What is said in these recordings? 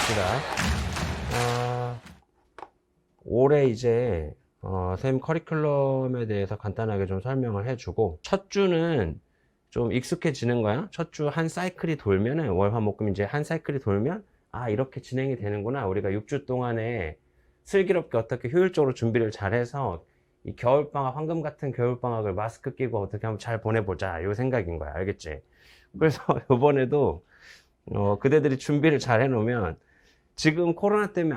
봅시다. 올해 이제 선생님 커리큘럼에 대해서 간단하게 좀 설명을 해주고, 첫 주는 좀 익숙해지는 거야. 첫 주 한 사이클이 돌면은, 월화목금 이제 한 사이클이 돌면, 아, 이렇게 진행이 되는구나. 우리가 6주 동안에 슬기롭게 어떻게 효율적으로 준비를 잘해서 이 겨울방학, 황금 같은 겨울방학을 마스크 끼고 어떻게 한번 잘 보내보자, 요 생각인 거야. 알겠지? 그래서 이번에도 그대들이 준비를 잘 해놓으면, 지금 코로나 때문에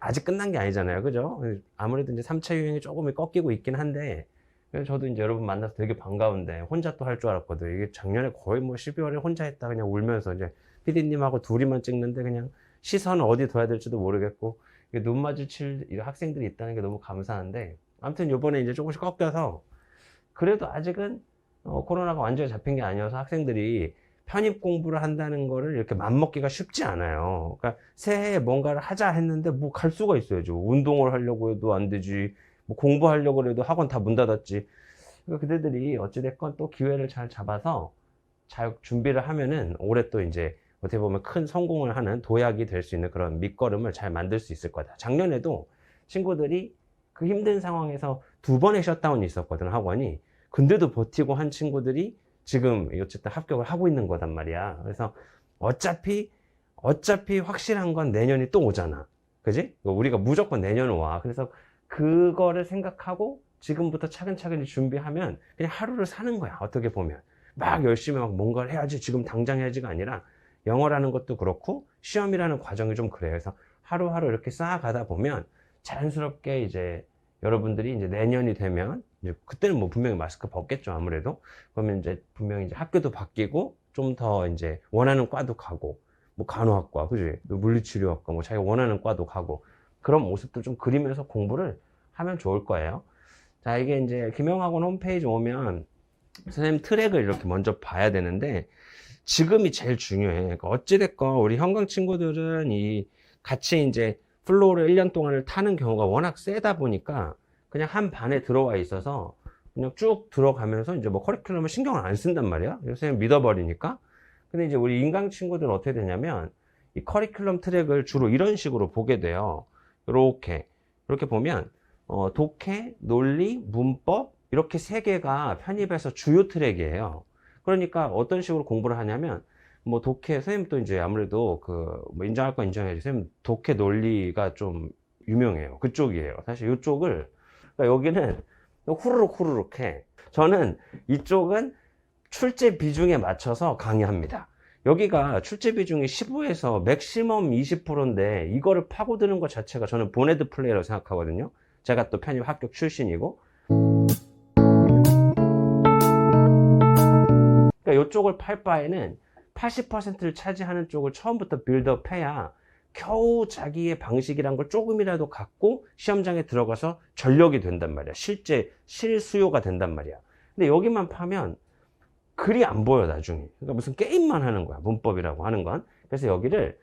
아직 끝난 게 아니잖아요. 그죠? 아무래도 이제 3차 유행이 조금 꺾이고 있긴 한데, 그래서 저도 이제 여러분 만나서 되게 반가운데, 혼자 또 할 줄 알았거든. 이게 작년에 거의 뭐 12월에 혼자 했다 그냥 울면서 이제 PD님하고 둘이만 찍는데 그냥 시선을 어디 둬야 될지도 모르겠고, 눈 마주칠 학생들이 있다는 게 너무 감사한데, 아무튼 요번에 이제 조금씩 꺾여서, 그래도 아직은 코로나가 완전히 잡힌 게 아니어서 학생들이 편입 공부를 한다는 거를 이렇게 맘먹기가 쉽지 않아요. 그러니까 새해에 뭔가를 하자 했는데 뭐 갈 수가 있어야죠. 운동을 하려고 해도 안 되지. 뭐 공부하려고 해도 학원 다 문 닫았지. 그러니까 그대들이 어찌됐건 또 기회를 잘 잡아서 잘 준비를 하면은 올해 또 이제 어떻게 보면 큰 성공을 하는 도약이 될 수 있는 그런 밑거름을 잘 만들 수 있을 거다. 작년에도 친구들이 그 힘든 상황에서 2번의 셧다운이 있었거든, 학원이. 근데도 버티고 한 친구들이 지금 어쨌든 합격을 하고 있는 거단 말이야. 그래서 어차피 확실한 건 내년이 또 오잖아. 그지? 우리가 무조건 내년 와. 그래서 그거를 생각하고 지금부터 차근차근히 준비하면 그냥 하루를 사는 거야. 어떻게 보면. 막 열심히 막 뭔가를 해야지, 지금 당장 해야지가 아니라, 영어라는 것도 그렇고 시험이라는 과정이 좀 그래요. 그래서 하루하루 이렇게 쌓아가다 보면 자연스럽게 이제 여러분들이 이제 내년이 되면, 이제 그때는 뭐 분명히 마스크 벗겠죠, 아무래도. 그러면 이제 분명히 이제 학교도 바뀌고 좀 더 이제 원하는 과도 가고, 뭐 간호학과, 그지? 물리치료학과, 뭐 자기가 원하는 과도 가고, 그런 모습들 좀 그리면서 공부를 하면 좋을 거예요. 자, 이게 이제 김영학원 홈페이지 오면 선생님 트랙을 이렇게 먼저 봐야 되는데, 지금이 제일 중요해. 그러니까 어찌됐건 우리 현강 친구들은 이 같이 이제 플로우를 1년 동안을 타는 경우가 워낙 세다 보니까 그냥 한 반에 들어와 있어서 그냥 쭉 들어가면서 이제 뭐 커리큘럼을 신경을 안 쓴단 말이야. 선생님 믿어버리니까. 근데 이제 우리 인강 친구들은 어떻게 되냐면, 이 커리큘럼 트랙을 주로 이런 식으로 보게 돼요. 이렇게 보면 독해, 논리, 문법, 이렇게 3개가 편입해서 주요 트랙이에요. 그러니까 어떤 식으로 공부를 하냐면, 뭐 독해, 선생님 또 이제 아무래도 뭐 인정할 건 인정해야지. 선생님 독해 논리가 좀 유명해요. 그쪽이에요. 사실 이쪽을, 그러니까 여기는 후루룩 해. 저는 이쪽은 출제 비중에 맞춰서 강의합니다. 여기가 출제 비중이 15에서 맥시멈 20%인데 이거를 파고드는 것 자체가 저는 보네드 플레이라고 생각하거든요. 제가 또 편입 합격 출신이고. 그러니까 이쪽을 팔 바에는 80%를 차지하는 쪽을 처음부터 빌드업해야 겨우 자기의 방식이란 걸 조금이라도 갖고 시험장에 들어가서 전력이 된단 말이야. 실제 실수요가 된단 말이야. 근데 여기만 파면 글이 안 보여, 나중에. 그러니까 무슨 게임만 하는 거야, 문법이라고 하는 건. 그래서 여기를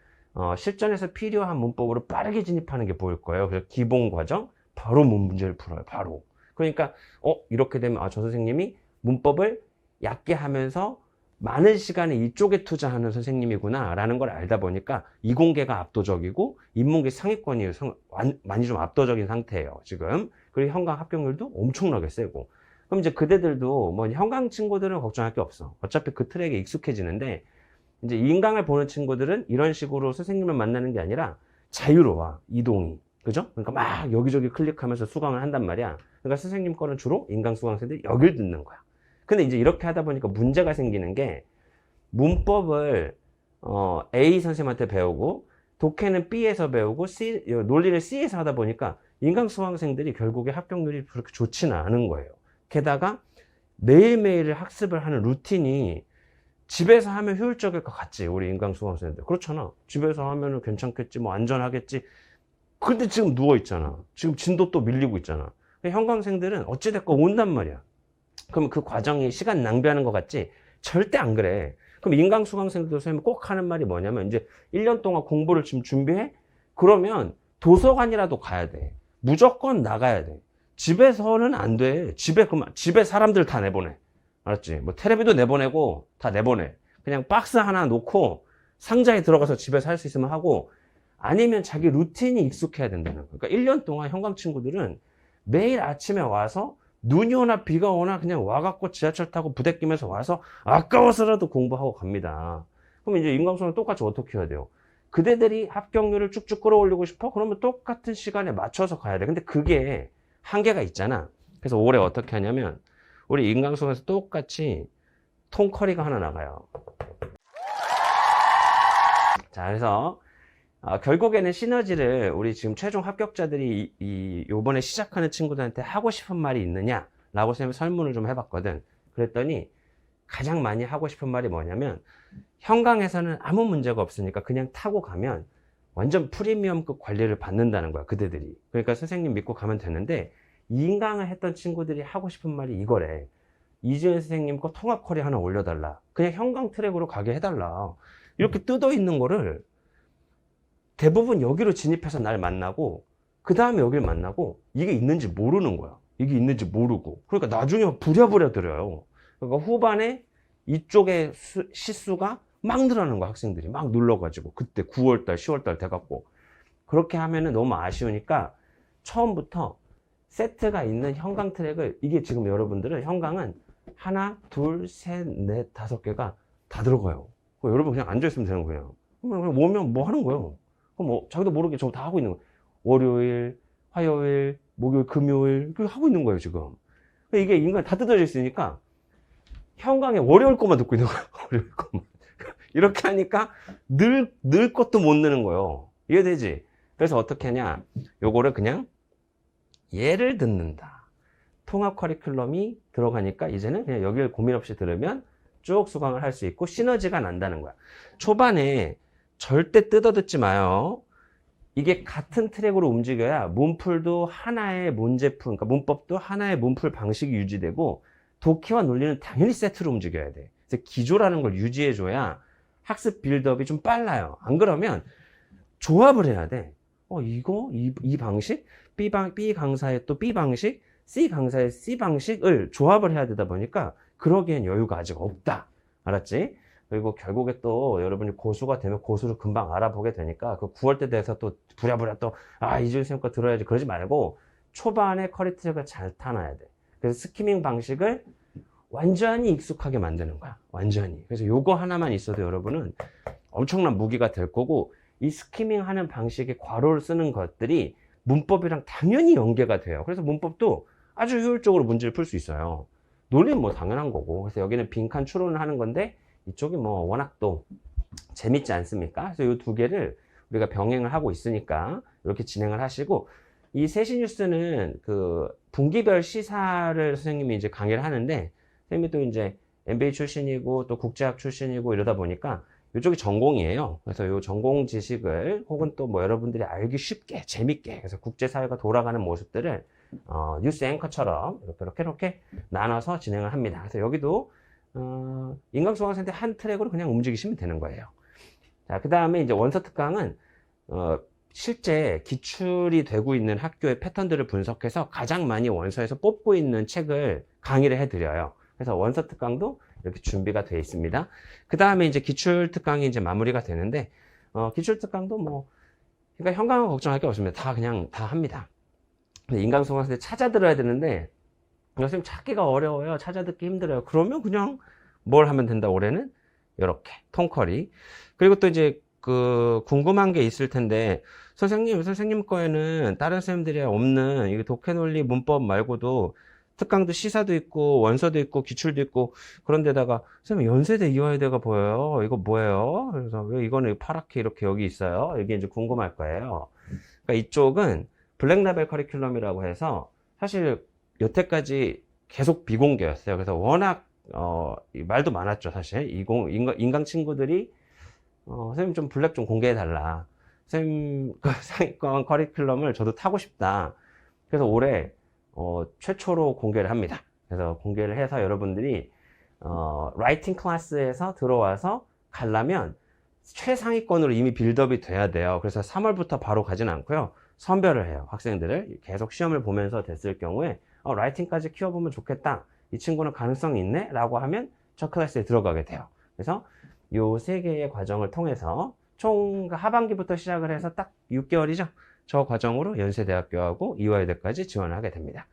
실전에서 필요한 문법으로 빠르게 진입하는 게 보일 거예요. 그래서 기본 과정 바로 문제를 풀어요, 바로. 그러니까 이렇게 되면 저 선생님이 문법을 얕게 하면서 많은 시간을 이쪽에 투자하는 선생님이구나 라는 걸 알다 보니까 이공계가 압도적이고 인문계 상위권이 많이 좀 압도적인 상태예요, 지금. 그리고 현강 합격률도 엄청나게 세고. 그럼 이제 그대들도 뭐 현강 친구들은 걱정할 게 없어. 어차피 그 트랙에 익숙해지는데, 이제 인강을 보는 친구들은 이런 식으로 선생님을 만나는 게 아니라 자유로워, 이동이. 그죠? 그러니까 막 여기저기 클릭하면서 수강을 한단 말이야. 그러니까 선생님 거는 주로 인강 수강생들이 여길 듣는 거야. 근데 이제 이렇게 하다 보니까 문제가 생기는 게, 문법을 A 선생님한테 배우고 독해는 B에서 배우고 논리를 C에서 하다 보니까 인강 수강생들이 결국에 합격률이 그렇게 좋지는 않은 거예요. 게다가 매일매일 학습을 하는 루틴이 집에서 하면 효율적일 것 같지, 우리 인강 수강생들. 그렇잖아. 집에서 하면은 괜찮겠지, 뭐 안전하겠지. 근데 지금 누워있잖아. 지금 진도 또 밀리고 있잖아. 현강생들은 어찌됐건 온단 말이야. 그럼 그 과정이 시간 낭비하는 것 같지? 절대 안 그래. 그럼 인강 수강생들 선생님이 꼭 하는 말이 뭐냐면, 이제 1년 동안 공부를 지금 준비해? 그러면 도서관이라도 가야 돼. 무조건 나가야 돼. 집에서는 안 돼. 집에 사람들 다 내보내. 알았지? 뭐 테레비도 내보내고 다 내보내. 그냥 박스 하나 놓고 상자에 들어가서 집에서 할 수 있으면 하고, 아니면 자기 루틴이 익숙해야 된다는 거예요. 그러니까 1년 동안 현강 친구들은 매일 아침에 와서 눈이 오나 비가 오나 그냥 와갖고 지하철 타고 부대 끼면서 와서 아까워서라도 공부하고 갑니다. 그럼 이제 인강수는 똑같이 어떻게 해야 돼요? 그대들이 합격률을 쭉쭉 끌어올리고 싶어? 그러면 똑같은 시간에 맞춰서 가야 돼. 근데 그게 한계가 있잖아. 그래서 올해 어떻게 하냐면 우리 인강수에서 똑같이 통커리가 하나 나가요. 자, 그래서 결국에는 시너지를 우리 지금 최종 합격자들이 요번에 시작하는 친구들한테 하고 싶은 말이 있느냐 라고 선생님이 설문을 좀 해봤거든. 그랬더니 가장 많이 하고 싶은 말이 뭐냐면 현강에서는 아무 문제가 없으니까 그냥 타고 가면 완전 프리미엄급 관리를 받는다는 거야, 그대들이. 그러니까 선생님 믿고 가면 되는데 인강을 했던 친구들이 하고 싶은 말이 이거래. 이지은 선생님 거 통합 커리 하나 올려달라. 그냥 현강 트랙으로 가게 해달라. 이렇게 뜯어 있는 거를 대부분 여기로 진입해서 날 만나고 그 다음에 여기를 만나고 이게 있는지 모르는 거야. 이게 있는지 모르고. 그러니까 나중에 부랴부랴 들어요. 그러니까 후반에 이쪽에 시수가 막 늘어나는 거야. 학생들이 막 눌러가지고 그때 9월달 10월달 돼갖고 그렇게 하면은 너무 아쉬우니까 처음부터 세트가 있는 현강 트랙을, 이게 지금 여러분들은 현강은 하나 둘 셋 넷 다섯 개가 다 들어가요. 여러분 그냥 앉아있으면 되는 거예요. 그냥 오면 뭐 하는 거예요. 그럼 뭐 자기도 모르게 저거 다 하고 있는 거예요. 월요일, 화요일, 목요일, 금요일 그렇게 하고 있는 거예요 지금. 이게 인간이 다 뜯어져 있으니까 현강에 월요일 것만 듣고 있는 거예요. 월요일 것만. 이렇게 하니까 늘 것도 못 느는 거예요. 이해되지? 그래서 어떻게 하냐, 요거를 그냥 예를 듣는다. 통합 커리큘럼이 들어가니까 이제는 그냥 여기를 고민 없이 들으면 쭉 수강을 할 수 있고 시너지가 난다는 거야. 초반에 절대 뜯어듣지 마요. 이게 같은 트랙으로 움직여야 문풀도 하나의 문제풀, 그러니까 문법도 하나의 문풀 방식이 유지되고 독해와 논리는 당연히 세트로 움직여야 돼. 그래서 기조라는 걸 유지해줘야 학습 빌드업이 좀 빨라요. 안 그러면 조합을 해야 돼. 이 방식? B 강사의 또 B 방식? C 강사의 C 방식을 조합을 해야 되다 보니까 그러기엔 여유가 아직 없다. 알았지? 그리고 결국에 또 여러분이 고수가 되면 고수를 금방 알아보게 되니까 그 9월 때 돼서 또 부랴부랴 또 이준희 쌤 거 들어야지 그러지 말고 초반에 커리 트랙을 잘 타놔야 돼. 그래서 스키밍 방식을 완전히 익숙하게 만드는 거야. 완전히. 그래서 요거 하나만 있어도 여러분은 엄청난 무기가 될 거고, 이 스키밍 하는 방식의 괄호를 쓰는 것들이 문법이랑 당연히 연계가 돼요. 그래서 문법도 아주 효율적으로 문제를 풀 수 있어요. 논리는 뭐 당연한 거고. 그래서 여기는 빈칸 추론을 하는 건데 이쪽이 뭐 워낙 또 재밌지 않습니까? 그래서 이 두 개를 우리가 병행을 하고 있으니까 이렇게 진행을 하시고, 이 세시뉴스는 그 분기별 시사를 선생님이 이제 강의를 하는데, 선생님이 또 이제 MBA 출신이고 또 국제학 출신이고 이러다 보니까 이쪽이 전공이에요. 그래서 이 전공 지식을 혹은 또 뭐 여러분들이 알기 쉽게 재밌게, 그래서 국제사회가 돌아가는 모습들을 뉴스 앵커처럼 이렇게 나눠서 진행을 합니다. 그래서 여기도 인강수강생들 한 트랙으로 그냥 움직이시면 되는 거예요. 자, 그 다음에 이제 원서 특강은 실제 기출이 되고 있는 학교의 패턴들을 분석해서 가장 많이 원서에서 뽑고 있는 책을 강의를 해드려요. 그래서 원서 특강도 이렇게 준비가 되어 있습니다. 그 다음에 이제 기출 특강이 이제 마무리가 되는데, 기출 특강도 뭐, 그러니까 현강은 걱정할 게 없습니다. 다 그냥 다 합니다. 근데 인강수강생들 찾아 들어야 되는데, 선생님 찾기가 어려워요. 찾아 듣기 힘들어요. 그러면 그냥 뭘 하면 된다, 올해는? 이렇게 통커리. 그리고 또 이제 그 궁금한 게 있을 텐데, 선생님 거에는 다른 선생님들이 없는 이 독해 논리 문법 말고도 특강도 시사도 있고 원서도 있고 기출도 있고, 그런데다가 선생님 연세대 이화여대가 보여요. 이거 뭐예요? 그래서 왜 이거는 파랗게 이렇게 여기 있어요? 이게 이제 궁금할 거예요. 그러니까 이쪽은 블랙라벨 커리큘럼이라고 해서 사실 여태까지 계속 비공개였어요. 그래서 워낙 말도 많았죠. 사실 인강 친구들이 선생님 좀 블랙 좀 공개해달라, 선생님 그 상위권 커리큘럼을 저도 타고 싶다. 그래서 올해 최초로 공개를 합니다. 그래서 공개를 해서 여러분들이 라이팅 클래스에서 들어와서 가려면 최상위권으로 이미 빌드업이 돼야 돼요. 그래서 3월부터 바로 가진 않고요, 선별을 해요. 학생들을 계속 시험을 보면서 됐을 경우에 라이팅까지 키워보면 좋겠다, 이 친구는 가능성이 있네 라고 하면 저 클래스에 들어가게 돼요. 그래서 요 세 개의 과정을 통해서 총 하반기부터 시작을 해서 딱 6개월이죠. 저 과정으로 연세대학교하고 이화여대까지 지원을 하게 됩니다.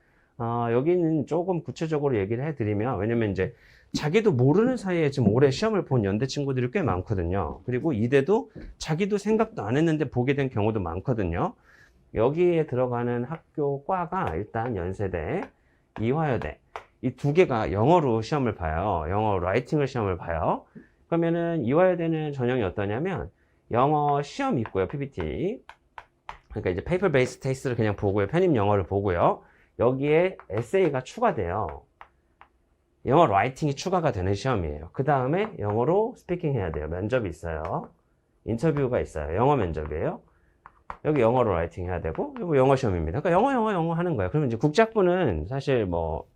여기는 조금 구체적으로 얘기를 해드리면, 왜냐면 이제 자기도 모르는 사이에 지금 올해 시험을 본 연대 친구들이 꽤 많거든요. 그리고 이대도 자기도 생각도 안 했는데 보게 된 경우도 많거든요. 여기에 들어가는 학교 과가 일단 연세대, 이화여대, 이 두 개가 영어로 시험을 봐요. 영어 라이팅을 시험을 봐요. 그러면은 이화여대는 전형이 어떠냐면 영어 시험 있고요, PPT. 그러니까 이제 페이퍼 베이스 테스트를 그냥 보고요, 편입 영어를 보고요. 여기에 에세이가 추가돼요. 영어 라이팅이 추가가 되는 시험이에요. 그 다음에 영어로 스피킹 해야 돼요. 면접이 있어요. 인터뷰가 있어요. 영어 면접이에요. 여기 영어로 라이팅 해야 되고, 이거 영어 시험입니다. 그러니까 영어 하는 거예요. 그러면 이제 국제학부는 사실 뭐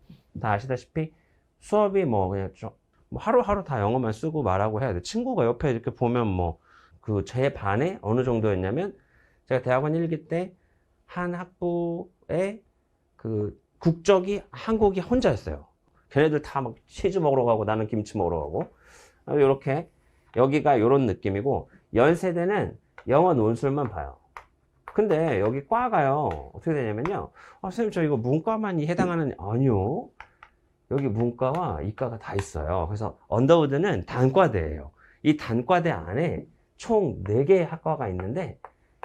다 아시다시피 수업이 뭐 그냥 좀 하루하루 다 영어만 쓰고 말하고 해야 돼. 친구가 옆에 이렇게 보면 뭐 그 제 반에 어느 정도였냐면, 제가 대학원 1기 때 한 학부에 그 국적이 한국이 혼자였어요. 걔네들 다 막 치즈 먹으러 가고 나는 김치 먹으러 가고, 요렇게 여기가 요런 느낌이고, 연세대는 영어 논술만 봐요. 근데 여기 과가요, 어떻게 되냐면요, 선생님 저 이거 문과만 해당하는, 아니요, 여기 문과와 이과가 다 있어요. 그래서 언더우드는 단과대예요. 이 단과대 안에 총 4개의 학과가 있는데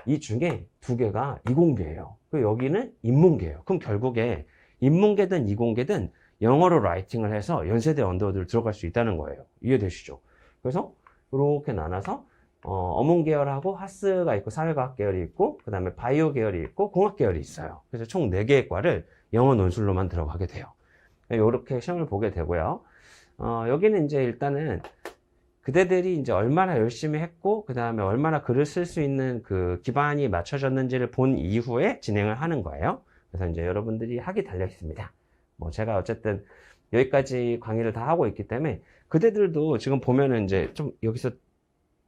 이 중에 2개가 이공계예요. 여기는 인문계예요. 그럼 결국에 인문계든 이공계든 영어로 라이팅을 해서 연세대 언더우드를 들어갈 수 있다는 거예요. 이해되시죠? 그래서 이렇게 나눠서 어문 계열하고 하스가 있고, 사회과학 계열이 있고, 그 다음에 바이오 계열이 있고, 공학 계열이 있어요. 그래서 총 4개의 과를 영어 논술로만 들어가게 돼요. 이렇게 시험을 보게 되고요. 여기는 이제 일단은 그대들이 이제 얼마나 열심히 했고, 그 다음에 얼마나 글을 쓸 수 있는 그 기반이 맞춰졌는지를 본 이후에 진행을 하는 거예요. 그래서 이제 여러분들이 학이 달려 있습니다. 뭐 제가 어쨌든 여기까지 강의를 다 하고 있기 때문에 그대들도 지금 보면은 이제 좀 여기서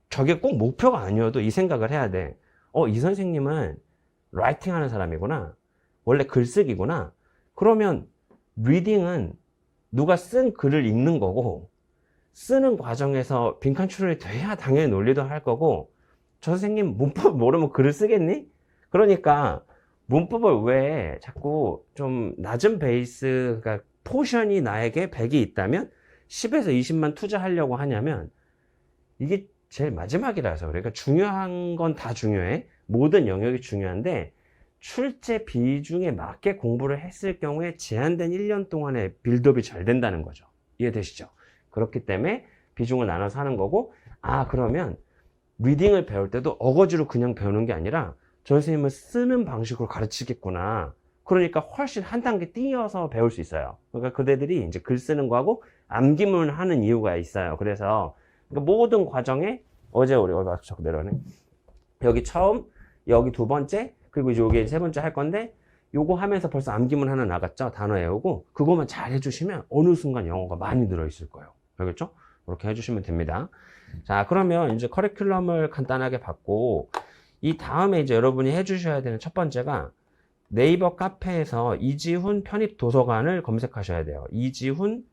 저게 꼭 목표가 아니어도 이 생각을 해야 돼. 이 선생님은 라이팅 하는 사람이구나. 원래 글쓰기구나. 그러면 리딩은 누가 쓴 글을 읽는 거고, 쓰는 과정에서 빈칸 추론이 돼야 당연히 논리도 할 거고, 저 선생님 문법 모르면 글을 쓰겠니? 그러니까 문법을 왜 자꾸 좀 낮은 베이스, 그러니까 포션이 나에게 100이 있다면 10에서 20만 투자하려고 하냐면, 이게 제일 마지막이라서. 그러니까 중요한 건 다 중요해. 모든 영역이 중요한데 출제 비중에 맞게 공부를 했을 경우에 제한된 1년 동안의 빌드업이 잘 된다는 거죠. 이해되시죠? 그렇기 때문에 비중을 나눠서 하는 거고, 그러면 리딩을 배울 때도 어거지로 그냥 배우는 게 아니라 저 선생님은 쓰는 방식으로 가르치겠구나. 그러니까 훨씬 한 단계 뛰어서 배울 수 있어요. 그러니까 그대들이 이제 글 쓰는 거하고 암기문을 하는 이유가 있어요. 그래서 그러니까 모든 과정에, 어제 우리 자꾸 내려가네. 여기 처음, 여기 2번째, 그리고 이제 여기 3번째 할 건데, 요거 하면서 벌써 암기문 하나 나갔죠? 단어 외우고, 그것만 잘 해주시면 어느 순간 영어가 많이 늘어있을 거예요. 알겠죠? 그렇게 해주시면 됩니다. 자, 그러면 이제 커리큘럼을 간단하게 받고, 이 다음에 이제 여러분이 해주셔야 되는 첫 번째가 네이버 카페에서 이지훈 편입도서관을 검색하셔야 돼요. 이지훈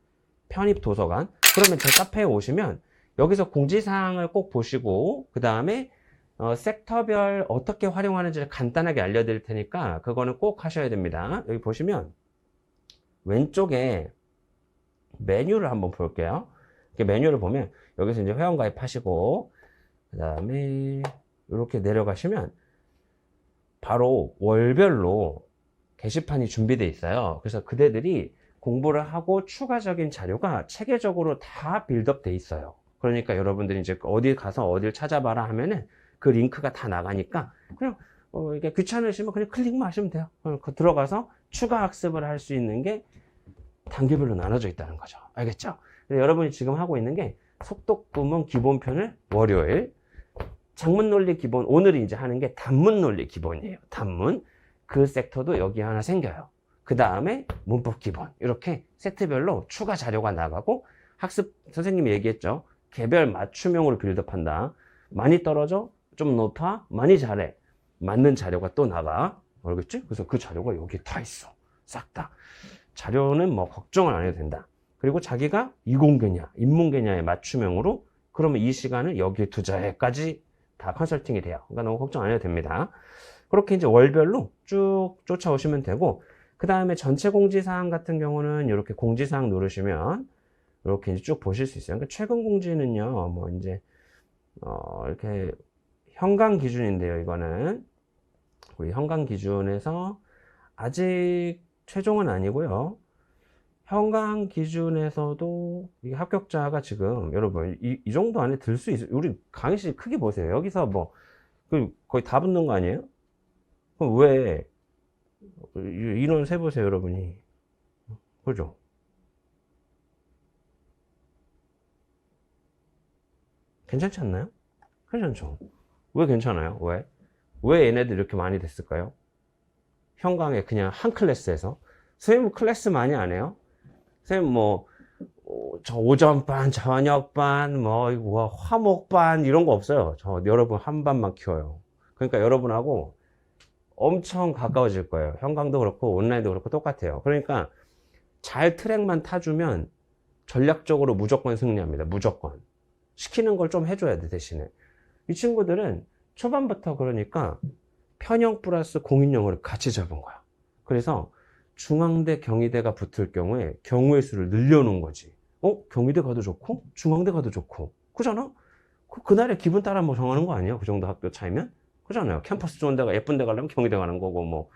편입도서관. 그러면 제 카페에 오시면 여기서 공지사항을 꼭 보시고, 그 다음에 섹터별 어떻게 활용하는지를 간단하게 알려드릴 테니까 그거는 꼭 하셔야 됩니다. 여기 보시면 왼쪽에 메뉴를 한번 볼게요. 이렇게 메뉴를 보면 여기서 이제 회원가입 하시고, 그 다음에 이렇게 내려가시면 바로 월별로 게시판이 준비되어 있어요. 그래서 그대들이 공부를 하고 추가적인 자료가 체계적으로 다 빌드업 돼 있어요. 그러니까 여러분들이 이제 어디 가서 어딜 찾아봐라 하면은 그 링크가 다 나가니까 그냥 이게 귀찮으시면 그냥 클릭만 하시면 돼요. 들어가서 추가 학습을 할 수 있는 게 단계별로 나눠져 있다는 거죠. 알겠죠? 여러분이 지금 하고 있는 게 속독구문 기본편을 월요일, 장문 논리 기본, 오늘이 이제 하는 게 단문 논리 기본이에요. 단문. 그 섹터도 여기 하나 생겨요. 그 다음에 문법 기본. 이렇게 세트별로 추가 자료가 나가고, 학습, 선생님이 얘기했죠. 개별 맞춤형으로 빌드업한다. 많이 떨어져? 좀 높아? 많이 잘해. 맞는 자료가 또 나가. 알겠지? 그래서 그 자료가 여기 다 있어. 싹 다. 자료는 뭐 걱정을 안 해도 된다. 그리고 자기가 이공계냐, 인문계냐에 맞춤형으로, 그러면 이 시간을 여기에 투자해까지 다 컨설팅이 돼요. 그러니까 너무 걱정 안 해도 됩니다. 그렇게 이제 월별로 쭉 쫓아오시면 되고, 그 다음에 전체 공지사항 같은 경우는 이렇게 공지사항 누르시면 이렇게 이제 쭉 보실 수 있어요. 그러니까 최근 공지는요, 뭐 이제 이렇게 현강 기준인데요. 이거는 우리 현강 기준에서 아직 최종은 아니고요. 현강 기준에서도 이 합격자가 지금 여러분 이 정도 안에 들 수 있어요. 우리 강의실 크게 보세요. 여기서 뭐 거의 다 붙는 거 아니에요? 그럼 왜 인원 세보세요, 여러분이. 그죠? 괜찮지 않나요? 괜찮죠? 왜 괜찮아요? 왜 얘네들 이렇게 많이 됐을까요? 현강에 그냥 한 클래스에서. 선생님 클래스 많이 안 해요? 선생님 저 오전반, 저녁반, 화목반 이런 거 없어요. 저 여러분 한 반만 키워요. 그러니까 여러분하고 엄청 가까워질 거예요. 현강도 그렇고 온라인도 그렇고 똑같아요. 그러니까 잘 트랙만 타주면 전략적으로 무조건 승리합니다. 무조건. 시키는 걸 좀 해줘야 돼, 대신에. 이 친구들은 초반부터 그러니까 편형 플러스 공인형을 같이 잡은 거야. 그래서 중앙대, 경희대가 붙을 경우에 경우의 수를 늘려놓은 거지. 경희대 가도 좋고 중앙대 가도 좋고 그잖아? 그날의 기분 따라 뭐 정하는 거 아니야? 그 정도 학교 차이면? 그잖아요. 캠퍼스 좋은 데가 예쁜 데 가려면 경희대 가는 거고, 뭐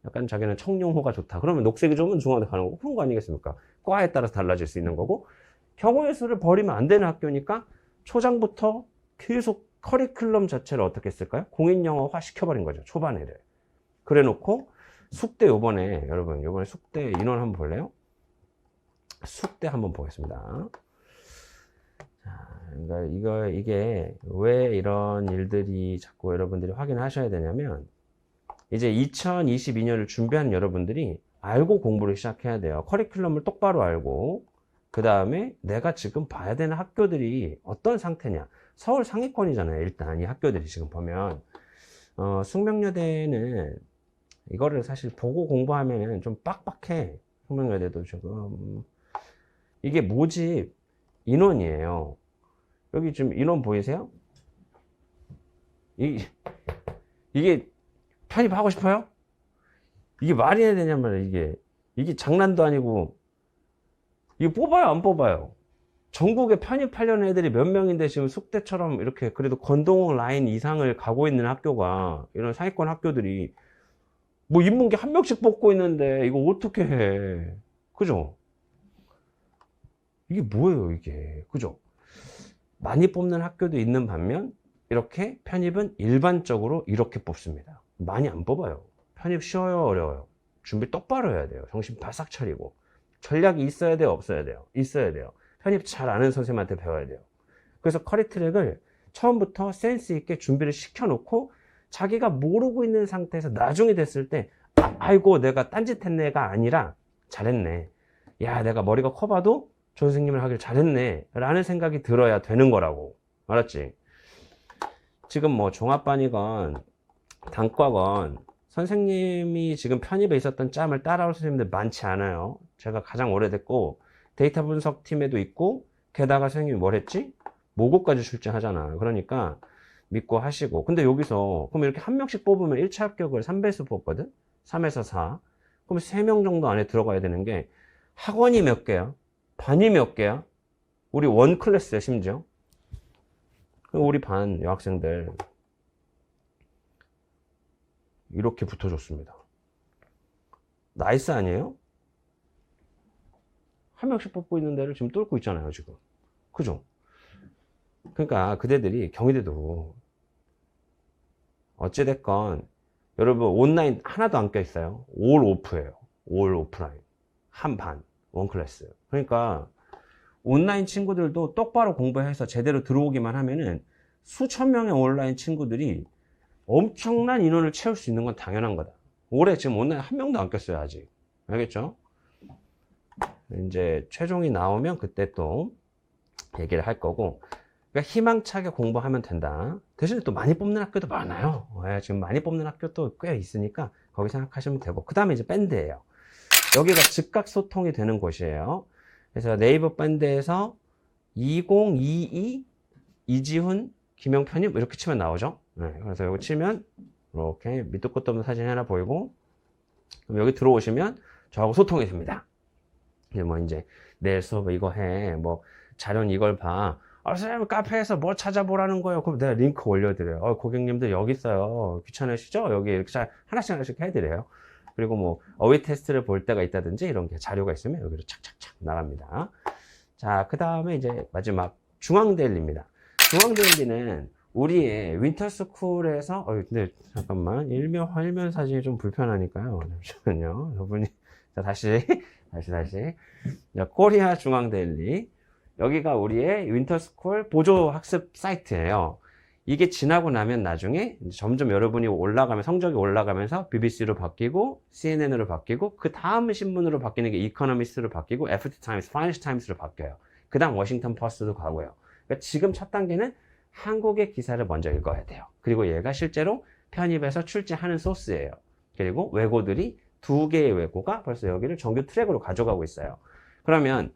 약간 자기는 청룡호가 좋다 그러면 녹색이 좋으면 중앙대 가는 거고, 그런 거 아니겠습니까? 과에 따라서 달라질 수 있는 거고, 경우의 수를 버리면 안 되는 학교니까 초장부터 계속 커리큘럼 자체를 어떻게 했을까요? 공인영어화 시켜버린 거죠. 초반에를. 그래 놓고 숙대 여러분 숙대 인원 한번 볼래요? 숙대 한번 보겠습니다. 자, 그러니까 이게 왜 이런 일들이 자꾸 여러분들이 확인하셔야 되냐면, 이제 2022년을 준비하는 여러분들이 알고 공부를 시작해야 돼요. 커리큘럼을 똑바로 알고, 그 다음에 내가 지금 봐야 되는 학교들이 어떤 상태냐. 서울 상위권이잖아요. 일단 이 학교들이 지금 보면 숙명여대는 이거를 사실 보고 공부하면 좀 빡빡해. 숙명여대도 지금 이게 모집 인원이에요. 여기 지금 인원 보이세요? 이게 편입하고 싶어요? 이게 말이 해야 되냔 말이에요. 이게 장난도 아니고, 이거 뽑아요, 안 뽑아요? 전국에 편입하려는 애들이 몇 명인데 지금 숙대처럼 이렇게 그래도 건동 라인 이상을 가고 있는 학교가, 이런 상위권 학교들이 뭐 인문계 한 명씩 뽑고 있는데 이거 어떻게 해? 그죠? 이게 뭐예요, 이게? 그죠? 많이 뽑는 학교도 있는 반면 이렇게 편입은 일반적으로 이렇게 뽑습니다. 많이 안 뽑아요. 편입 쉬워요, 어려워요? 준비 똑바로 해야 돼요. 정신 바싹 차리고. 전략이 있어야 돼요, 없어야 돼요? 있어야 돼요. 편입 잘 아는 선생님한테 배워야 돼요. 그래서 커리트랙을 처음부터 센스 있게 준비를 시켜놓고 자기가 모르고 있는 상태에서 나중에 됐을 때 아이고 내가 딴짓했네가 아니라 잘했네. 야, 내가 머리가 커봐도 조 선생님을 하길 잘했네 라는 생각이 들어야 되는 거라고. 알았지? 지금 뭐 종합반이건 단과건 선생님이 지금 편입에 있었던 짬을 따라올 선생님들 많지 않아요. 제가 가장 오래됐고 데이터 분석팀에도 있고, 게다가 선생님이 뭘 했지? 모국까지 출제하잖아. 그러니까 믿고 하시고. 근데 여기서 그럼 이렇게 한 명씩 뽑으면 1차 합격을 3배수 뽑거든? 3에서 4. 그럼 3명 정도 안에 들어가야 되는 게, 학원이 몇 개야? 반이 몇 개야? 우리 원 클래스야, 심지어. 우리 반 여학생들 이렇게 붙어줬습니다. 나이스 아니에요? 한 명씩 뽑고 있는 데를 지금 뚫고 있잖아요, 지금. 그죠? 그러니까 그대들이 경희대도 어찌됐건 여러분 온라인 하나도 안 껴있어요. 올 오프예요. 올 오프라인. 한 반, 원 클래스. 그러니까 온라인 친구들도 똑바로 공부해서 제대로 들어오기만 하면은 수천 명의 온라인 친구들이 엄청난 인원을 채울 수 있는 건 당연한 거다. 올해 지금 온라인 한 명도 안 꼈어요, 아직. 알겠죠? 이제 최종이 나오면 그때 또 얘기를 할 거고, 그러니까 희망차게 공부하면 된다. 대신에 또 많이 뽑는 학교도 많아요. 지금 많이 뽑는 학교도 꽤 있으니까 거기 생각하시면 되고, 그 다음에 이제 밴드예요. 여기가 즉각 소통이 되는 곳이에요. 그래서 네이버 밴드에서 2022 이지훈 김영편님 이렇게 치면 나오죠. 네, 그래서 여기 치면 이렇게 밑도 끝도 없는 사진이 하나 보이고, 그럼 여기 들어오시면 저하고 소통이 됩니다. 이제 뭐 이제 내일 수업 이거 해, 뭐 자료는 이걸 봐. 선생님 카페에서 뭐 찾아보라는 거예요. 그럼 내가 링크 올려드려요. 고객님들 여기 있어요. 귀찮으시죠? 여기 이렇게 하나씩 하나씩 해드려요. 그리고 뭐 어휘 테스트를 볼 때가 있다든지 이런 게 자료가 있으면 여기로 착착착 나갑니다. 자, 그 다음에 이제 마지막 중앙데일리입니다. 중앙데일리는 우리의 윈터스쿨에서 근데 잠깐만 일면 사진이 좀 불편하니까요. 잠시만요. 여러분이 자, 다시 자, 코리아 중앙데일리, 여기가 우리의 윈터스쿨 보조 학습 사이트예요. 이게 지나고 나면 나중에 점점 여러분이 올라가면 성적이 올라가면서 BBC로 바뀌고 CNN으로 바뀌고 그 다음 신문으로 바뀌는 게 이코노미스트로 바뀌고 FT 타임스, 파이낸셜 타임스로 바뀌어요. 그 다음 워싱턴 포스트도 가고요. 그러니까 지금 첫 단계는 한국의 기사를 먼저 읽어야 돼요. 그리고 얘가 실제로 편입해서 출제하는 소스예요. 그리고 외고들이 2개의 외고가 벌써 여기를 정규 트랙으로 가져가고 있어요. 그러면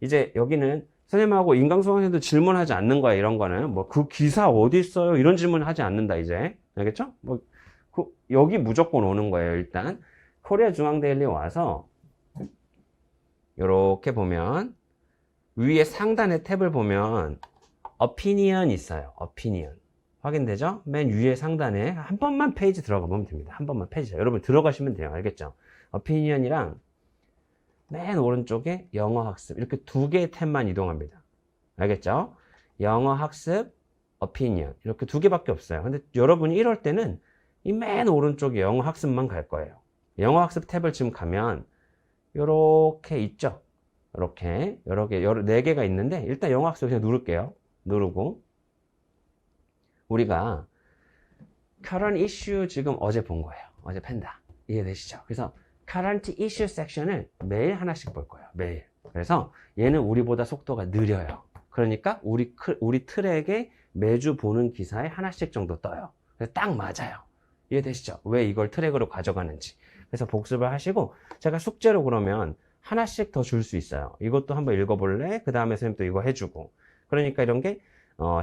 이제 여기는 선생님하고 인강수학 선생님도 질문하지 않는 거야. 이런 거는 뭐 그 기사 어디 있어요? 이런 질문 하지 않는다 이제. 알겠죠? 뭐 여기 무조건 오는 거예요. 일단 코리아 중앙데일리 와서 이렇게 보면 위에 상단의 탭을 보면 opinion 있어요. opinion 확인되죠? 맨 위에 상단에 한 번만 페이지 들어가 보면 됩니다. 한 번만 페이지. 여러분 들어가시면 돼요. 알겠죠? opinion이랑 맨 오른쪽에 영어 학습 이렇게 2개의 탭만 이동합니다. 알겠죠? 영어 학습, opinion 이렇게 2개밖에 없어요. 근데 여러분이 이럴 때는 이 맨 오른쪽에 영어 학습만 갈 거예요. 영어 학습 탭을 지금 가면 이렇게 있죠? 이렇게 여러 개, 4개가 있는데 일단 영어 학습 그냥 누를게요. 누르고 우리가 current issue 지금 어제 본 거예요. 어제 팬다. 이해되시죠? 그래서 current issue 섹션을 매일 하나씩 볼 거예요. 매일. 그래서 얘는 우리보다 속도가 느려요. 그러니까 우리 트랙에 매주 보는 기사에 하나씩 정도 떠요. 그래서 딱 맞아요. 이해되시죠? 왜 이걸 트랙으로 가져가는지. 그래서 복습을 하시고 제가 숙제로 그러면 하나씩 더 줄 수 있어요. 이것도 한번 읽어볼래? 그 다음에 선생님 또 이거 해주고. 그러니까 이런 게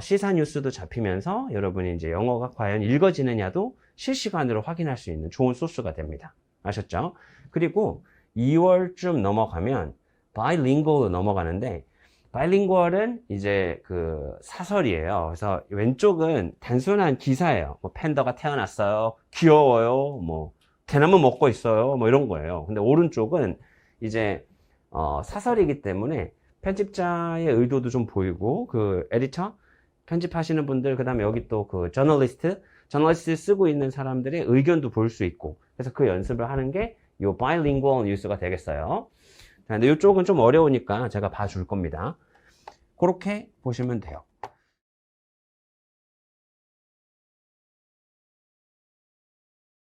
시사 뉴스도 잡히면서 여러분이 이제 영어가 과연 읽어지느냐도 실시간으로 확인할 수 있는 좋은 소스가 됩니다. 아셨죠? 그리고 2월쯤 넘어가면 바이링구얼로 넘어가는데 바이링구얼은 이제 그 사설이에요. 그래서 왼쪽은 단순한 기사예요. 뭐 팬더가 태어났어요. 귀여워요. 뭐 대나무 먹고 있어요. 뭐 이런 거예요. 근데 오른쪽은 이제 사설이기 때문에 편집자의 의도도 좀 보이고 그 에디터 편집하시는 분들 그다음에 여기 또 그 저널리스트 쓰고 있는 사람들의 의견도 볼 수 있고 그래서 그 연습을 하는 게 요 바이링구얼 뉴스가 되겠어요. 근데 이쪽은 좀 어려우니까 제가 봐줄 겁니다. 그렇게 보시면 돼요.